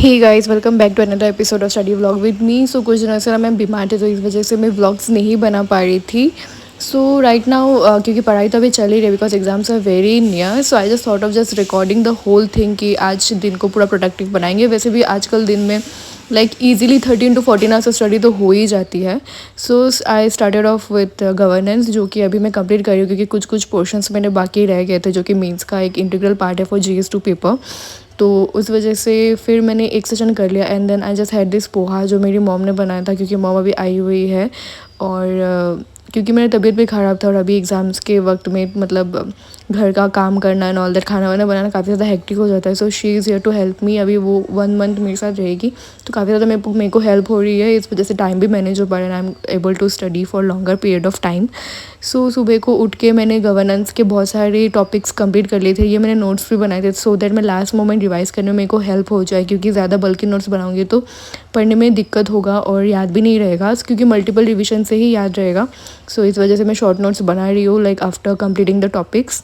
Hey guys, welcome back to another episode of study vlog with me. So कुछ दिनों से ना मैं बीमार थी, तो इस वजह से मैं व्लॉग्स नहीं बना पा रही थी। सो राइट नाउ क्योंकि पढ़ाई तो अभी चल ही रही है because exams are very near, so I just thought of just recording the whole thing कि आज दिन को पूरा प्रोडक्टिव बनाएंगे। वैसे भी आजकल दिन में like easily 13 to 14 hours of study तो हो ही जाती है। So I started off with governance, जो कि अभी मैं कंप्लीट कर रही हूँ क्योंकि कुछ कुछ पोर्शंस मैंने बाकी रह गए थे, जो कि मीन्स का एक इंटीग्रल पार्ट है फॉर GS2 पेपर। तो उस वजह से फिर मैंने एक सेशन कर लिया and then I just had this poha जो मेरी मॉम ने बनाया था, क्योंकि मॉम अभी आई हुई है। और क्योंकि मेरी तबीयत भी ख़राब था और अभी एग्ज़ाम्स के वक्त में मतलब घर का काम करना एंड ऑल दैट, खाना वाना बनाना काफ़ी ज़्यादा हेक्टिक हो जाता है। So she is here to help me. अभी वो 1 मंथ मेरे साथ रहेगी, तो काफ़ी ज़्यादा मेरे को हेल्प हो रही है। इस वजह से टाइम भी मैनेज हो पा रहा है, I am able to study for longer period of time. So सुबह को उठ के मैंने गवर्नेंस के बहुत सारे टॉपिक्स कंप्लीट कर लिए थे। ये मैंने नोट्स भी बनाए थे सो दैट मैं लास्ट मोमेंट रिवाइज़ करने में मेरे को हेल्प हो जाए, क्योंकि ज़्यादा बल्कि नोट्स बनाऊंगी तो पढ़ने में दिक्कत होगा और याद भी नहीं रहेगा, क्योंकि मल्टीपल रिविजन से ही याद रहेगा। सो इस वजह से मैं शॉर्ट नोट्स बना रही हूँ like after completing the topics.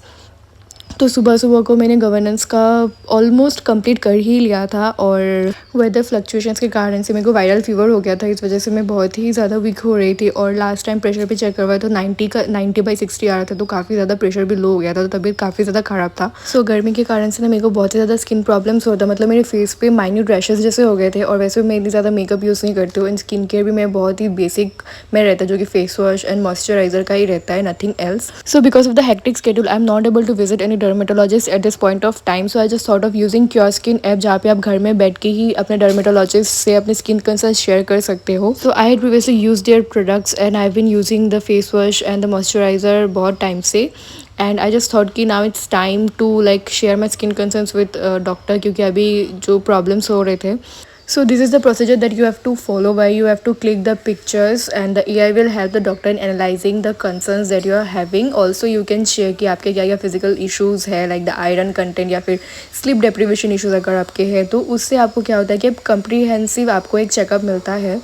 तो सुबह सुबह को मैंने गवर्नेंस का ऑलमोस्ट कंप्लीट कर ही लिया था, और वेदर फ्लक्चुएशंस के कारण से मेरे को वायरल फीवर हो गया था। इस वजह से मैं बहुत ही ज़्यादा वीक हो रही थी, और लास्ट टाइम प्रेशर भी चेक करवाया तो 90/60 आ रहा था, तो काफ़ी ज़्यादा प्रेशर भी लो हो गया था, तो तबीयत काफ़ी ज़्यादा ख़राब था। सो गर्मी के कारण से ना मेरे को बहुत ही ज़्यादा स्किन प्रॉब्लम्स होता, मतलब मेरे फेस पे माइन्यूट रैशेस जैसे हो गए थे। और वैसे मैं इतनी ज़्यादा मेकअप यूज़ नहीं करती हूँ, एंड स्किन केयर भी मैं बहुत ही बेसिक में रहता है, जो कि फेस वॉश एंड मॉइस्चराइजर का ही रहता है, nothing else. So because of the hectic schedule I am not able to visit any dermatologist at this point of time. So I just thought of using Cure Skin app, जहाँ पे आप घर में बैठ के ही अपने डर्मेटोलॉजिस्ट से अपने स्किन कंसर्न शेयर कर सकते हो। So I had previously used their products and I have been using the face wash and the moisturiser बहुत टाइम से। एंड आई जस्ट थॉट कि now it's time to like share my skin concerns with doctor, क्योंकि अभी जो problems हो रहे थे। So this is the procedure that you have to follow, where you have to click the pictures and the AI will help the doctor in analyzing the concerns that you are having. Also you can share कि आपके क्या क्या physical issues है, like the iron content या फिर sleep deprivation issues अगर आपके हैं, तो उससे आपको क्या होता है कि comprehensive आपको एक checkup मिलता है,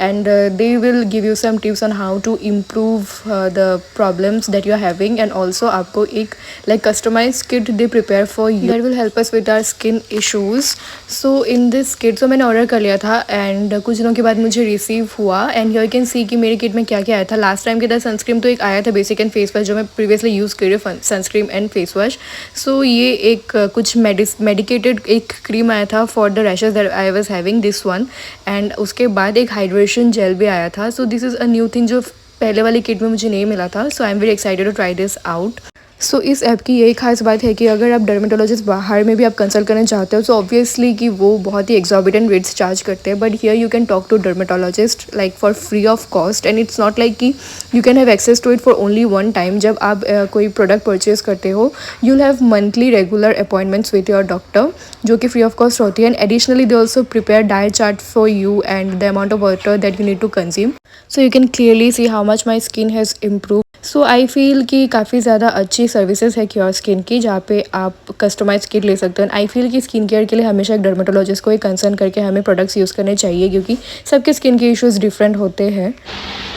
and they will give you some tips on how to improve the problems that you are having, and also आपको एक like customized kit they prepare for you that will help us with our skin issues. So in this kit, so मैंने order कर लिया था and कुछ दिनों के बाद मुझे रिसीव हुआ, एंड हियर यू कैन सी कि मेरे किट में क्या क्या आया था। लास्ट टाइम की तरह सनस्क्रीन तो एक आया था, बेसिक एंड फेस वॉश, जो मैं प्रीवियसली यूज़ कर रही हूँ, sunscreen and face wash. So ये एक कुछ मेडिकेटेड एक क्रीम आया था for the rashes that I was having, this one. And उसके बाद एक हाइड्रेशन जेल भी आया था। So this is a new thing जो पहले वाली किट में मुझे नहीं मिला था। So I am very excited to try this out. So इस ऐप की यही खास बात है कि अगर आप डर्मेटोलॉजिस्ट बाहर में भी आप कंसल्ट करना चाहते हो, तो ऑब्वियसली कि वो बहुत ही एक्सॉर्बिटेंट रेट्स चार्ज करते हैं, but here you can talk to dermatologist like for free of cost, and it's not like कि you can have access to it for only one time. जब आप कोई प्रोडक्ट परचेज करते हो, you will have monthly regular appointments with your doctor, जो कि free of cost होती है। And additionally they also prepare diet chart for you and the amount of water that you need to consume, so you can clearly see how much my skin has improve. So I feel कि काफ़ी ज़्यादा अच्छी services है cure skin की, जहाँ पे आप customise kit ले सकते हो। आई फील कि स्किन केयर के लिए हमेशा एक डर्मेटोलॉजिस्ट को ही कंसर्न करके हमें प्रोडक्ट्स यूज़ करने चाहिए, क्योंकि सबके स्किन के इश्यूज़ डिफरेंट होते हैं।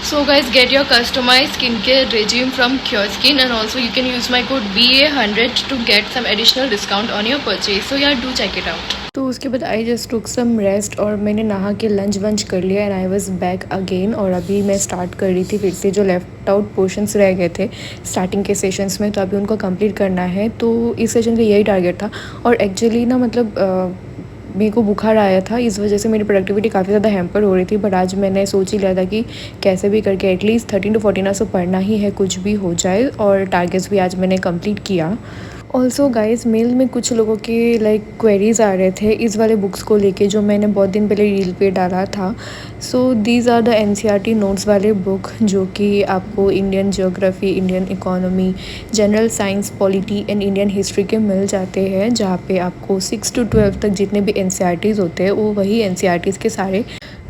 So guys, get your customized skincare regime from Cure Skin, and also you can use my code BA100 to get some additional discount on your purchase. So yeah, do check it out. तो उसके बाद I just took some rest, और मैंने नहा के lunch वंच कर लिया, and I was back again. और अभी मैं स्टार्ट कर रही थी फिर से जो लेफ्ट आउट पोर्शंस रह गए थे स्टार्टिंग के सेशंस में, तो अभी उनको कंप्लीट करना है। तो इस सेशन का यही टारगेट था, और एक्चुअली ना मतलब मेरे को बुखार आया था, इस वजह से मेरी प्रोडक्टिविटी काफ़ी ज़्यादा हैम्पर हो रही थी। बट आज मैंने सोच ही लिया था कि कैसे भी करके एटलीस्ट 13 to 14 आवर्स तो पढ़ना ही है, कुछ भी हो जाए, और टारगेट्स भी आज मैंने कंप्लीट किया। ऑल्सो गाइज, मेल में कुछ लोगों के लाइक क्वेरीज आ रहे थे इस वाले बुक्स को लेके, जो मैंने बहुत दिन पहले रील पे डाला था। So these are the NCERT notes वाले बुक, जो कि आपको Indian geography, Indian economy, general science, polity and Indian history के मिल जाते हैं, जहाँ पे आपको 6 to 12 तक जितने भी NCERTs होते हैं वो वही NCERTs के सारे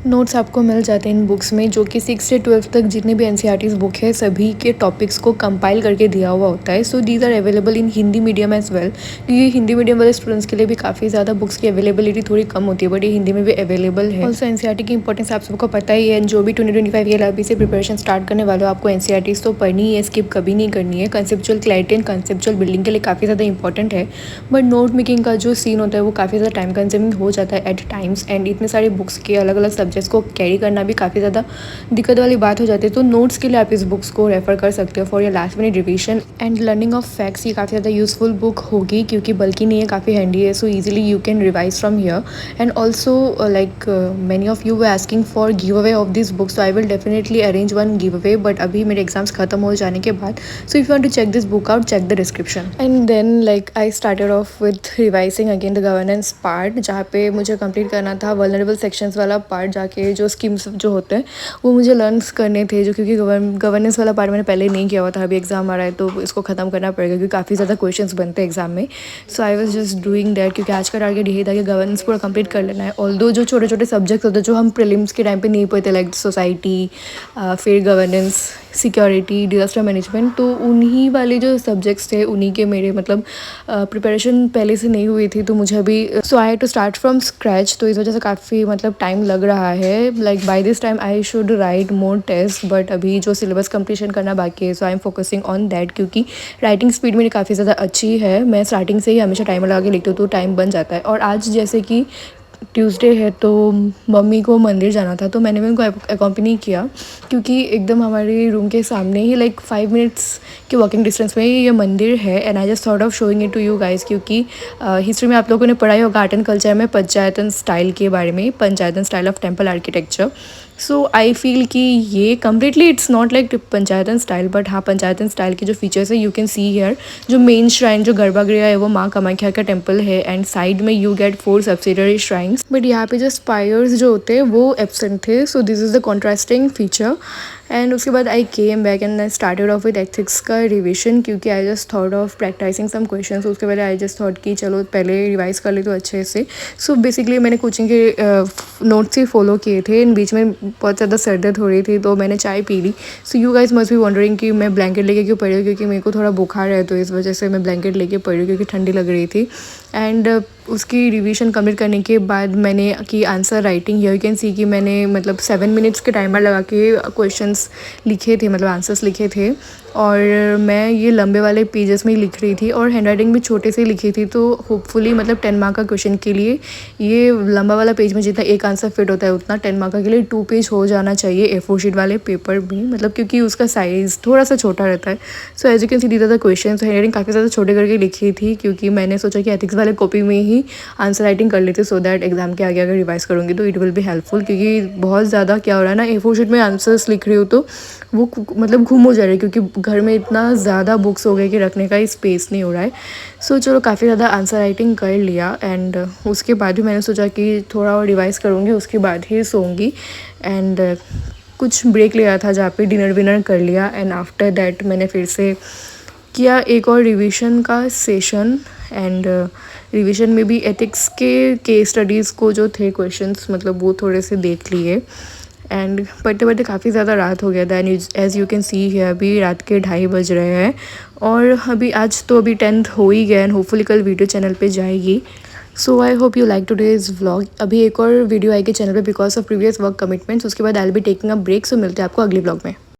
नोट्स आपको मिल जाते हैं इन बुक्स में, जो कि 6 से 12 तक जितने भी एनसीईआरटीज़ बुक है सभी के टॉपिक्स को कंपाइल करके दिया हुआ होता है। So these are available in Hindi medium as well, क्योंकि हिंदी मीडियम वाले स्टूडेंट्स के लिए भी काफ़ी ज़्यादा बुक्स की अवेलेबिलिटी थोड़ी कम होती है, बट ये हिंदी में भी अवेलेबल है। ऑल्सो एनसीईआरटी की इंपॉर्टेंस आप सबको पता ही है, जो भी 2025 ईयर अभी से प्रिपरेशन स्टार्ट करने वाले हो, आपको एनसीईआरटीज़ तो पढ़नी है, स्किप कभी नहीं करनी है। Conceptual clarity and conceptual building के लिए काफ़ी ज़्यादा इंपॉर्टेंट है, बट नोट मेकिंग का जो सीन होता है वो काफ़ी ज़्यादा टाइम कंज्यूमिंग हो जाता है एट टाइम्स, एंड इतने सारे बुक्स के अलग अलग सब्जेक्ट्स को कैरी करना भी काफ़ी ज़्यादा दिक्कत वाली बात हो जाती है। तो नोट्स के लिए आप इस बुक्स को रेफर कर सकते हो for your last minute revision and learning of facts. ये काफ़ी ज़्यादा यूजफुल बुक होगी, क्योंकि बल्कि नहीं है, काफ़ी हैंडी है, so easily you can revise from here. And also like many of you were asking for give away of this book, so I will definitely arrange one give away, but अभी मेरे exams खत्म हो जाने के बाद, so if you want to check this book out, check the description. And then like I started off with revising again the governance part, जहाँ पे मुझे कंप्लीट करना था वल्नरेबल सेक्शंस वाला पार्ट, जाके जो स्कीम्स जो होते हैं वो मुझे लर्न्स करने थे, जो क्योंकि गवर्नेंस वाला पार्ट मैंने पहले नहीं किया हुआ था। अभी एग्जाम आ रहा है तो इसको ख़त्म करना पड़ेगा, क्योंकि काफ़ी ज़्यादा क्वेश्चंस बनते हैं एग्जाम में। So I was just doing that, क्योंकि आज का टारगेट यही था कि गवर्नेंस पूरा कंप्लीट कर लेना है। ऑल्दो जो छोटे छोटे सब्जेक्ट्स होते हैं जो हम प्रीलिम्स के टाइम पे नहीं पढ़ते, लाइक सोसाइटी, फिर गवर्नेंस, सिक्योरिटी, डिजास्टर मैनेजमेंट, तो उन्हीं वाले जो सब्जेक्ट्स थे उन्हीं के मेरे मतलब प्रिपरेशन पहले से नहीं हुई थी, तो मुझे अभी so I had to start from scratch, तो इस वजह से काफ़ी मतलब टाइम लग रहा है। Like by this time I should write more test, but अभी जो सिलेबस कंप्लीशन करना बाकी है, so I am focusing on that, क्योंकि राइटिंग स्पीड मेरी काफ़ी ज़्यादा अच्छी है। मैं स्टार्टिंग से ही हमेशा टाइमर लगा के लिखती हूँ, तो टाइम बन जाता है। और आज जैसे कि ट्यूसडे है, तो मम्मी को मंदिर जाना था, तो मैंने भी उनको अकॉम्पनी किया, क्योंकि एकदम हमारे रूम के सामने ही लाइक 5 मिनट्स के वॉकिंग डिस्टेंस में ही ये मंदिर है। And I just thought of showing it to you guys, क्योंकि हिस्ट्री में आप लोगों ने पढ़ाई होगा आर्ट एंड कल्चर में पंचायतन स्टाइल के बारे में, Panchayatan style of temple architecture. So I feel कि ये completely it's not like Panchayatan style, but हाँ पंचायतन स्टाइल के जो फीचर्स है यू कैन सी हियर। जो मेन श्राइन जो गर्भगृह है वो माँ कामाख्या का टेम्पल है, एंड साइड में you get 4 subsidiary shrines, but यहाँ पे जो स्पायर्स जो होते हैं वो एब्सेंट थे। So this is the contrasting feature. And उसके बाद I came back and I started off with ethics का रिविजन, क्योंकि I just thought of practising some questions. उसके पहले आई जस्ट थॉट कि चलो पहले रिवाइज कर ले तो अच्छे से। सो बेसिकली मैंने कोचिंग के नोट्स ही फॉलो किए थे। इन बीच में बहुत ज़्यादा सर दर्द हो रही थी, तो मैंने चाय पी ली। So you guys must be wondering कि मैं ब्लैंकेट लेके क्यों पड़ी हूँ, क्योंकि मेरे को थोड़ा बुखार है, तो इस वजह से मैं ब्लैंकेट लेके पड़ी हूँ, क्योंकि ठंडी लग रही थी। एंड उसकी रिवीजन कंप्लीट करने के बाद मैंने की आंसर राइटिंग, यू कैन सी कि मैंने मतलब 7 मिनट्स के टाइमर लगा के क्वेश्चंस लिखे थे, मतलब आंसर्स लिखे थे। और मैं ये लंबे वाले पेजेस में ही लिख रही थी, और हैंड राइटिंग भी छोटे से लिखी थी, तो होपफुली मतलब 10 मार्क का क्वेश्चन के लिए ये लंबा वाला पेज में जितना एक आंसर फिट होता है उतना 10 मार्क के लिए 2 पेज हो जाना चाहिए A4 शीट वाले पेपर भी, मतलब क्योंकि उसका साइज़ थोड़ा सा छोटा रहता है। So as you can see these are the question. Handwriting काफ़ी ज़्यादा छोटे करके लिखी थी, क्योंकि मैंने सोचा कि एथिक्स वाले कॉपी में ही आंसर राइटिंग कर लेती, सो दैट एग्जाम के आगे अगर रिवाइज करूँगी तो इट विल बी हेल्पफुल। क्योंकि बहुत ज़्यादा क्या हो रहा है ना, A4 शीट में आंसर्स लिख रही हूँ तो वो मतलब घूम हो जा रही है, क्योंकि घर में इतना ज़्यादा बुक्स हो गए कि रखने का स्पेस नहीं हो रहा है। सो चलो काफ़ी ज़्यादा आंसर राइटिंग कर लिया, एंड उसके बाद भी मैंने सोचा कि थोड़ा और रिवाइज़ करूँगी, उसके बाद ही सोऊंगी। एंड कुछ ब्रेक लिया था जहाँ पे डिनर विनर कर लिया, एंड आफ्टर दैट मैंने फिर से किया एक और रिवीजन का सेशन। एंड रिवीजन में भी एथिक्स के केस स्टडीज़ को जो थे क्वेश्चंस, मतलब वो थोड़े से देख लिए। एंड पढ़ते पढ़ते काफ़ी ज़्यादा रात हो गया था, एंड एज़ यू कैन सी है अभी रात के 2:30 बज रहे हैं। और अभी आज तो अभी 10th हो ही गया, एंड होपफुली कल वीडियो चैनल पे जाएगी। So I hope you like today's vlog. अभी एक और वीडियो आएगी चैनल पे because of previous work commitments, उसके बाद I will be taking a break. So मिलते हैं आपको अगले व्लॉग में।